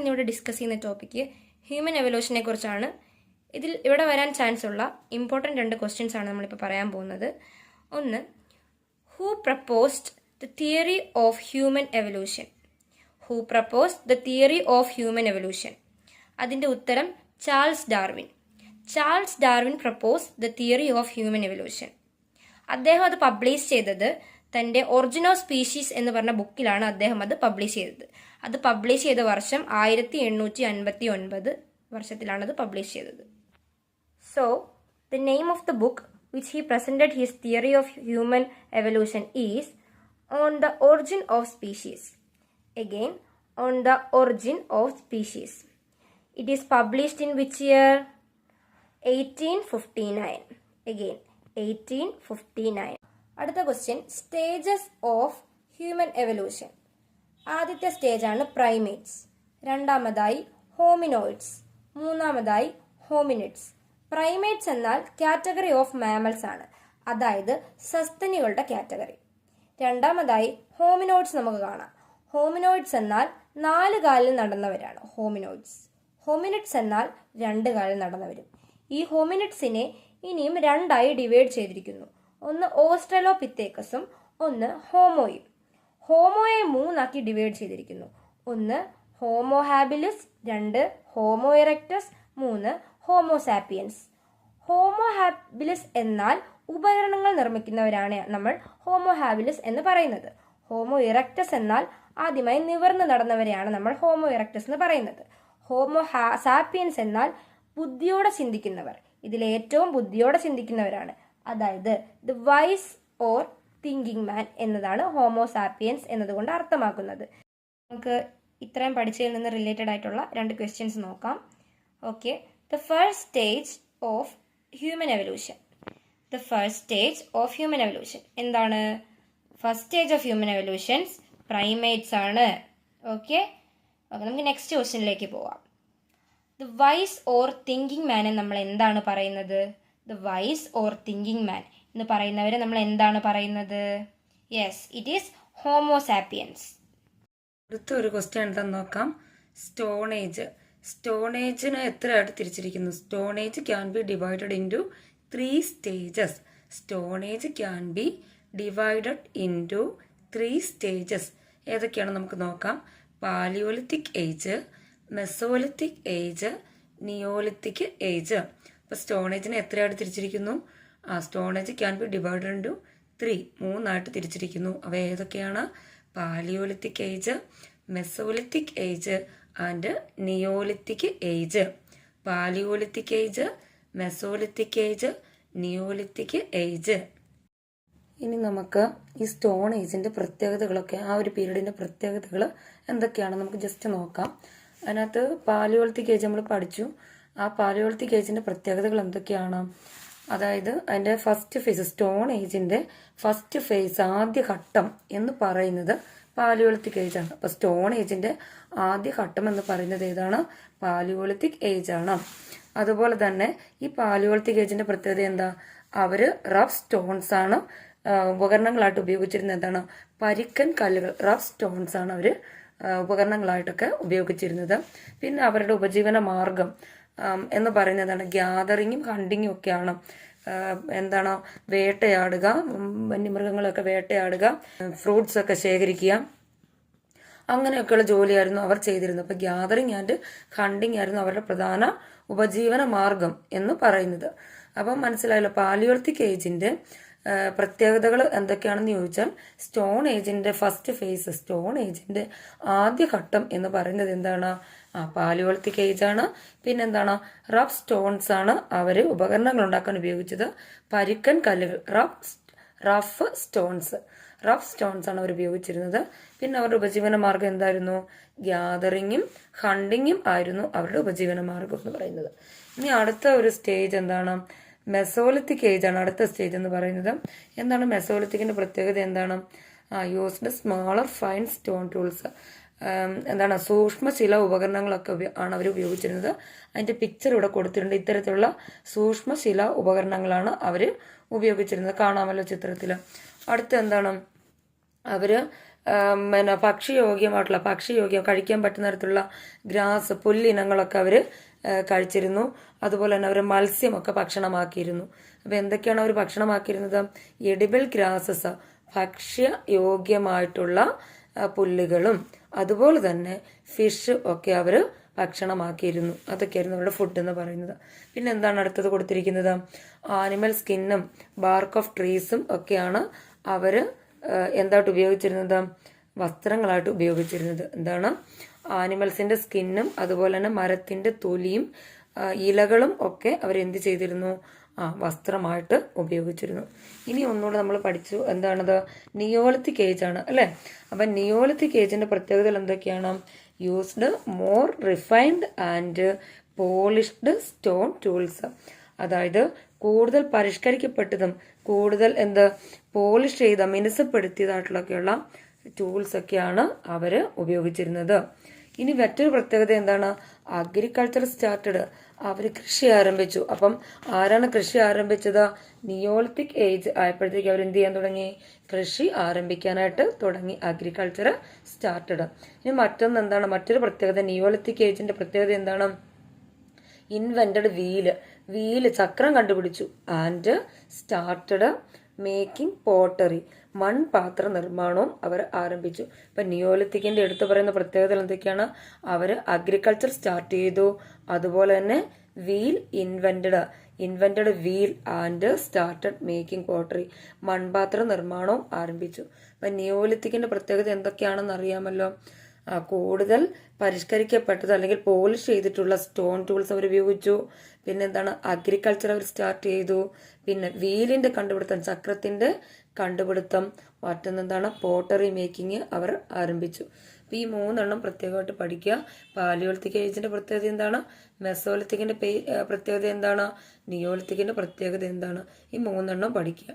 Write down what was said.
ഇന്നിവിടെ ഡിസ്കസ് ചെയ്യുന്ന topic human എവല്യൂഷനെ കുറിച്ചാണ്. ഇവിടെ വരാൻ ചാൻസ് ഉള്ള ഇമ്പോർട്ടൻറ്റ് 2 ക്വസ്റ്റ്യൻസ് ആണ് നമ്മളിപ്പോൾ പറയാൻ പോകുന്നത്. ഒന്ന്, who proposed the theory of human evolution? Who proposed the theory of human evolution? അതിൻ്റെ ഉത്തരം Charles Darwin. Charles Darwin proposed the theory of human evolution. അദ്ദേഹം അത് പബ്ലിഷ് ചെയ്തത് തൻ്റെ ഒറിജിൻ ഓഫ് സ്പീഷീസ് എന്ന് പറഞ്ഞ ബുക്കിലാണ് അദ്ദേഹം അത് പബ്ലിഷ് ചെയ്തത്. അത് പബ്ലിഷ് ചെയ്ത വർഷം 1859 വർഷത്തിലാണ് അത് പബ്ലിഷ് ചെയ്തത്. So the name of the book which he presented his theory of human evolution is on the origin of species. Again, on the origin of species. It is published in which year? 1859. Again, 1859. അടുത്ത question, stages of human evolution. ആദ്യത്തെ stage ആണ് primates, രണ്ടാമതായി hominoids, മൂന്നാമതായി hominids. Primates എന്നാൽ category of mammals ആണ്, അതായത് സസ്തനികളുടെ category. രണ്ടാമതായി hominoids നമുക്ക് കാണാം. ഹോമിനോയിഡ്സ് എന്നാൽ 4 കാലിൽ നടന്നവരാണ് ഹോമിനോയിഡ്സ്. ഹോമിനിഡ്സ് എന്നാൽ 2 കാലിൽ നടന്നവരും. ഈ ഹോമിനിഡ്സിനെ ഇനിയും 2ആയി ഡിവൈഡ് ചെയ്തിരിക്കുന്നു. ഒന്ന് ഓസ്ട്രലോപിത്തേക്കസും ഒന്ന് ഹോമോയും. ഹോമോയെ 3ആക്കി ഡിവൈഡ് ചെയ്തിരിക്കുന്നു. ഒന്ന് homo habilis, 2 homo erectus, 3 homo sapiens. Homo habilis എന്നാൽ ഉപകരണങ്ങൾ നിർമ്മിക്കുന്നവരാണ് നമ്മൾ ഹോമോ ഹാബിലിസ് എന്ന് പറയുന്നത്. ഹോമോ ഇറക്ടസ് എന്നാൽ ആദ്യമായി നിവർന്ന് നടന്നവരെയാണ് നമ്മൾ ഹോമോ ഇറക്ടസ് എന്ന് പറയുന്നത്. ഹോമോ സാപ്പിയൻസ് എന്നാൽ ബുദ്ധിയോടെ ചിന്തിക്കുന്നവർ, ഇതിലേറ്റവും ബുദ്ധിയോടെ ചിന്തിക്കുന്നവരാണ്, അതായത് the wise or thinking man എന്നതാണ് ഹോമോ സാപ്പിയൻസ് എന്നതുകൊണ്ട് അർത്ഥമാക്കുന്നത്. നമുക്ക് ഇത്രയും പഠിച്ചതിൽ നിന്ന് റിലേറ്റഡ് ആയിട്ടുള്ള 2 ക്വസ്റ്റ്യൻസ് നോക്കാം. Okay, the first stage of human evolution. The first stage of human evolution എന്താണ്? First stage of human evolutions primates ആണ്. ഓക്കെ, നമുക്ക് നെക്സ്റ്റ് ക്വസ്റ്റ്യനിലേക്ക് പോവാം. ദ വൈസ് ഓർ തിങ്കിങ് മാനെ നമ്മൾ എന്താണ് പറയുന്നത്? The wise or thinking man എന്ന് പറയുന്നവരെ നമ്മൾ എന്താണ് പറയുന്നത്? Yes, it is homo sapiens. അടുത്ത ഒരു ക്വസ്റ്റ്യൻ എന്താണെന്ന് നോക്കാം. Stone age. സ്റ്റോൺ ഏജിനെ എത്രയായിട്ട് തിരിച്ചിരിക്കുന്നു? Stone age can be divided into 3 stages. Stone age can be divided into 3 stages. ഏതൊക്കെയാണ് നമുക്ക് നോക്കാം. Palaeolithic age, mesolithic age, neolithic age. അപ്പോൾ സ്റ്റോൺ ഏജിനെ എത്രയായിട്ട് തിരിച്ചിരിക്കുന്നു? Stone age can be divided into 3 തിരിച്ചിരിക്കുന്നു. അവ ഏതൊക്കെയാണ്? Palaeolithic age, mesolithic age and neolithic age. Palaeolithic age, mesolithic age, neolithic age. ഇനി നമുക്ക് ഈ സ്റ്റോൺ ഏജിന്റെ പ്രത്യേകതകളൊക്കെ, ആ ഒരു പീരീഡിന്റെ പ്രത്യേകതകൾ എന്തൊക്കെയാണ് നമുക്ക് ജസ്റ്റ് നോക്കാം. അതിനകത്ത് പാലിയോളിത്തിക് ഏജ് നമ്മൾ പഠിച്ചു. ആ പാലിയോളിത്തിക് ഏജിന്റെ പ്രത്യേകതകൾ എന്തൊക്കെയാണ്? അതായത് അതിന്റെ ഫസ്റ്റ് ഫേസ്, സ്റ്റോൺ ഏജിന്റെ ഫസ്റ്റ് ഫേസ്, ആദ്യ ഘട്ടം എന്ന് പറയുന്നത് പാലിയോളിത്തിക് ഏജ് ആണ്. അപ്പൊ സ്റ്റോൺ ഏജിന്റെ ആദ്യ ഘട്ടം എന്ന് പറയുന്നത് ഏതാണ്? പാലിയോളിത്തിക് ഏജ് ആണ്. അതുപോലെ തന്നെ ഈ പാലിയോളിത്തിക് ഏജിന്റെ പ്രത്യേകത എന്താ? അവര് റഫ് സ്റ്റോൺസ് ആണ് ഉപകരണങ്ങളായിട്ട് ഉപയോഗിച്ചിരുന്നത്. എന്താണ്? പരിക്കൻ കല്ലുകൾ, റഫ് സ്റ്റോൺസ് ആണ് അവർ ഉപകരണങ്ങളായിട്ടൊക്കെ ഉപയോഗിച്ചിരുന്നത്. പിന്നെ അവരുടെ ഉപജീവന മാർഗം എന്ന് പറയുന്നതാണ് ഗ്യാതറിങ്ങും ഹണ്ടിങ്ങും ഒക്കെയാണ്. എന്താണ്? വേട്ടയാടുക, വന്യമൃഗങ്ങളൊക്കെ വേട്ടയാടുക, ഫ്രൂട്ട്സ് ഒക്കെ ശേഖരിക്കുക, അങ്ങനെയൊക്കെയുള്ള ജോലിയായിരുന്നു അവർ ചെയ്തിരുന്നത്. അപ്പൊ ഗ്യാതറിങ് ആൻഡ് ഹണ്ടിങ് ആയിരുന്നു അവരുടെ പ്രധാന ഉപജീവന മാർഗം എന്ന് പറയുന്നത്. അപ്പം മനസ്സിലായല്ലോ. പാലിയോളിത്തിക് ഏജിന്റെ പ്രത്യേകതകൾ എന്തൊക്കെയാണെന്ന് ചോദിച്ചാൽ, സ്റ്റോൺ ഏജിന്റെ ഫസ്റ്റ് ഫേസ്, സ്റ്റോൺ ഏജിന്റെ ആദ്യഘട്ടം എന്ന് പറയുന്നത് എന്താണ്? പാലിയോളിത്തിക് ഏജ് ആണ്. പിന്നെന്താണ്? റഫ് സ്റ്റോൺസ് ആണ് അവര് ഉപകരണങ്ങൾ ഉണ്ടാക്കാൻ ഉപയോഗിച്ചത്. പരുക്കൻ കല്ലുകൾ, റഫ് സ്റ്റോൺസ് ആണ് അവർ ഉപയോഗിച്ചിരുന്നത്. പിന്നെ അവരുടെ ഉപജീവന മാർഗം എന്തായിരുന്നു? ഗ്യാതറിങ്ങും ഹണ്ടിങ്ങും ആയിരുന്നു അവരുടെ ഉപജീവന മാർഗം എന്ന് പറയുന്നത്. ഇനി അടുത്ത ഒരു സ്റ്റേജ് എന്താണ്? മെസോലിത്തിക് ഏജ് ആണ് അടുത്ത സ്റ്റേജ് എന്ന് പറയുന്നത്. എന്താണ് മെസോലിത്തിക്കിന്റെ പ്രത്യേകത? എന്താണ്? Used smaller fine stone tools. എന്താണ്? സൂക്ഷ്മശില ഉപകരണങ്ങളൊക്കെ ആണ് അവർ ഉപയോഗിച്ചിരുന്നത്. അതിന്റെ പിക്ചർ ഇവിടെ കൊടുത്തിട്ടുണ്ട്. ഇത്തരത്തിലുള്ള സൂക്ഷ്മശില ഉപകരണങ്ങളാണ് അവർ ഉപയോഗിച്ചിരുന്നത്. കാണാമല്ലോ ചിത്രത്തിൽ. അടുത്ത എന്താണ്? അവര് പിന്നെ ഭക്ഷ്യയോഗ്യം കഴിക്കാൻ പറ്റുന്ന തരത്തിലുള്ള ഗ്രാസ് പുല്ലിനങ്ങളൊക്കെ അവർ കഴിച്ചിരുന്നു. അതുപോലെ തന്നെ അവർ മത്സ്യമൊക്കെ ഭക്ഷണമാക്കിയിരുന്നു. അപ്പോൾ എന്തൊക്കെയാണ് അവർ ഭക്ഷണമാക്കിയിരുന്നത്? എഡിബിൾ ഗ്രാസസ്, ഭക്ഷ്യയോഗ്യമായിട്ടുള്ള പുല്ലുകളും അതുപോലെ തന്നെ ഫിഷ് ഒക്കെ അവർ ഭക്ഷണമാക്കിയിരുന്നു. അതൊക്കെയായിരുന്നു അവരുടെ ഫുഡ് എന്ന് പറയുന്നത്. പിന്നെ എന്താണ് അടുത്തത് കൊടുത്തിരിക്കുന്നത്? ആനിമൽ സ്കിന്നും ബാർക്ക് ഓഫ് ട്രീസും ഒക്കെയാണ് അവർ എന്തായിട്ട് ഉപയോഗിച്ചിരുന്നത്? വസ്ത്രങ്ങളായിട്ട് ഉപയോഗിച്ചിരുന്നത്. എന്താണ്? ആനിമൽസിന്റെ സ്കിന്നും അതുപോലെ തന്നെ മരത്തിന്റെ തൊലിയും ഇലകളും ഒക്കെ അവരെന്ത് ചെയ്തിരുന്നു? വസ്ത്രമായിട്ട് ഉപയോഗിച്ചിരുന്നു. ഇനി ഒന്നുകൂടെ നമ്മൾ പഠിച്ചു. എന്താണത്? നിയോളിത്തിക് ഏജ് ആണ് അല്ലേ? അപ്പം നിയോളിത്തിക് ഏജിന്റെ പ്രത്യേകതകൾ എന്തൊക്കെയാണ്? Used more refined and polished stone tools. അതായത് കൂടുതൽ പരിഷ്കരിക്കപ്പെട്ടതും കൂടുതൽ പോളിഷ് ചെയ്ത മിനുസപ്പെടുത്തിയതായിട്ടുള്ളൊക്കെയുള്ള ടൂൾസ് ഒക്കെയാണ് അവർ ഉപയോഗിച്ചിരുന്നത്. ഇനി മറ്റൊരു പ്രത്യേകത എന്താണ്? Agriculture started. അവർ കൃഷി ആരംഭിച്ചു. അപ്പം ആരാണ് കൃഷി ആരംഭിച്ചത്? നിയോളിത്തിക് ഏജ് ആയപ്പോഴത്തേക്ക് അവർ എന്ത് ചെയ്യാൻ തുടങ്ങി? കൃഷി ആരംഭിക്കാനായിട്ട് തുടങ്ങി. Agriculture started. ഇനി മറ്റൊന്ന് എന്താണ്? മറ്റൊരു പ്രത്യേകത നിയോളിത്തിക് ഏജിന്റെ പ്രത്യേകത എന്താണ്? ഇൻവെന്റഡ് വീല് ചക്രം കണ്ടുപിടിച്ചു. ആൻഡ് സ്റ്റാർട്ടഡ് മേക്കിംഗ് പോട്ടറി, മൺപാത്ര നിർമ്മാണവും അവർ ആരംഭിച്ചു. ഇപ്പൊ നിയോളിത്തിക്കിന്റെ എടുത്തു പറയുന്ന പ്രത്യേകതകൾ എന്തൊക്കെയാണ്? അവർ അഗ്രികൾച്ചർ സ്റ്റാർട്ട് ചെയ്തു. അതുപോലെ തന്നെ invented wheel and started making pottery, മൺപാത്ര നിർമ്മാണവും ആരംഭിച്ചു. അപ്പൊ നിയോളിത്തിക്കിന്റെ പ്രത്യേകത എന്തൊക്കെയാണെന്ന് അറിയാമല്ലോ. കൂടുതൽ പരിഷ്കരിക്കപ്പെട്ടത് അല്ലെങ്കിൽ പോളിഷ് ചെയ്തിട്ടുള്ള സ്റ്റോൺ ടൂൾസ് അവർ ഉപയോഗിച്ചു. പിന്നെ എന്താണ്? അഗ്രികൾച്ചർ അവർ സ്റ്റാർട്ട് ചെയ്തു. പിന്നെ വീലിന്റെ കണ്ടുപിടുത്തം, ചക്രത്തിന്റെ കണ്ടുപിടുത്തം. മറ്റൊന്നെന്താണ്? പോട്ടറി മേക്കിംഗ് അവർ ആരംഭിച്ചു. അപ്പൊ ഈ 3 പ്രത്യേകമായിട്ട് പഠിക്കുക. പാലിയോളിത്തിക് ഏജിന്റെ പ്രത്യേകത എന്താണ്? മെസോളിത്തിക്കിന്റെ പ്രത്യേകത എന്താണ്? നിയോളിത്തിക്കിന്റെ പ്രത്യേകത എന്താണ്? ഈ 3 പഠിക്കുക.